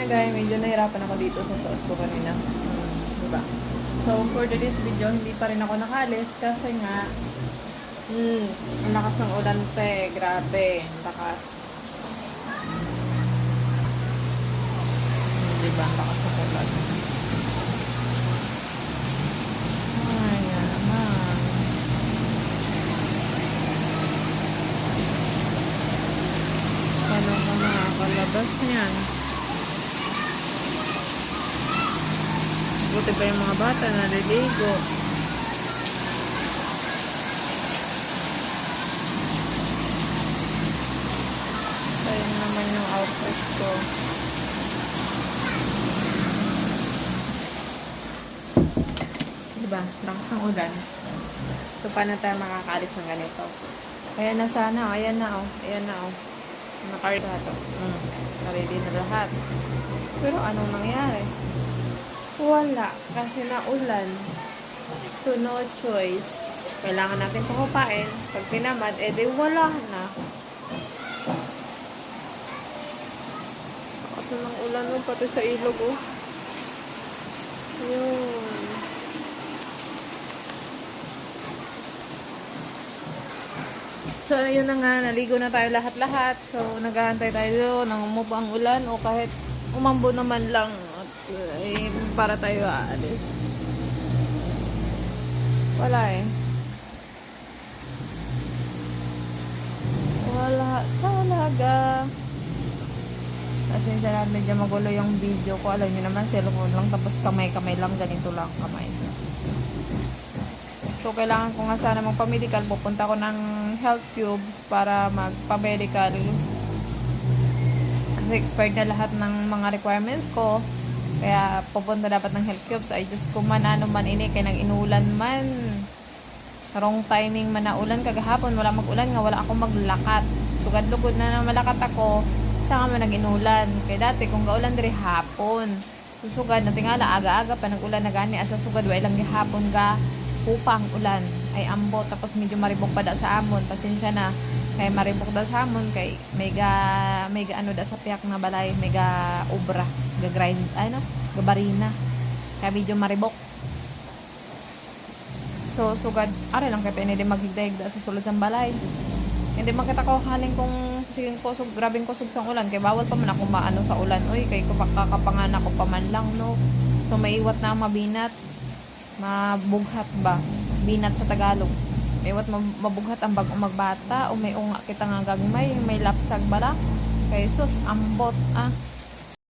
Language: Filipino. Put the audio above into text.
na guys, medyo nahirapan ako dito sa sauce ko kanina. Diba? So, for today's video, hindi pa rin ako nakalis kasi nga, ang lakas ng ulan te. Grabe, ang lakas. Diba, ang lakas ng ulan. Ay, naman. Paano ka makakalabas niyan? Buti pa yung mga bata naliligo. Kaya naman yung outfit ko. Diba? Lakas ng ulan. So, paano tayo makakaalis ng ganito? Ayan na sana. Ayan na oh. Ayan na oh. Naka-ready na to. Naka-ready na lahat. Pero anong nangyari? Wala. Kasi naulan. So, no choice. Kailangan natin pakupain. Pag tinamad, edi wala na. Kasi ng ulan mo, pati sa ilog, oh. Yun. So, yun na nga. Naligo na tayo lahat-lahat. So, naghahantay tayo ng umupo ang ulan o kahit umambo naman lang. Para tayo aalis. Wala eh. Wala talaga. Pasensya na, medyo magulo yung video ko. Alam niyo naman, cellphone lang. Tapos kamay-kamay lang. Ganito lang kamay. So, kailangan ko nga sana magpa-medical. Pupunta ko ng health tubes para magpa-medical. Kasi expired na lahat ng mga requirements ko. Kaya pupunta dapat ng health cubes. Ay Diyos ko man, ano man ini, kaya nang inulan man. Wrong timing man na ulan kagahapon. Wala mag-ulan nga, wala akong maglakat. Sugad-lugod na malakat ako. Saka man nag-inulan. Kaya dati kung gaulan diri hapon. Susugad na tingala, aga-aga pa nag-ulan na gani. Asa sugad, wa ilang gihapon ga. Upang ulan. Ay ambot. Tapos medyo maribok pa da sa amon. Pasensya na. Kaya maribok da sa amon. Kay mega ano da sa piyak na balay. Mega obra. Ga-grind, ano, gabarina. Kaya medyo maribok. So, sugad, ari lang kita hindi magigdaig sa sulod ng balay. Hindi makita ko haling kung sige kusog, grabing kusog sa ulan. Kaya bawal pa man ako maano sa ulan. Uy, kay kakapanganak ko pa man lang, no. So, maiwat na mabinat. Mabughat ba? Binat sa Tagalog. Maiwat mabughat ang bagong magbata. O may unga kita nga gagmay. May lapsag bala. Kay sus, ambot,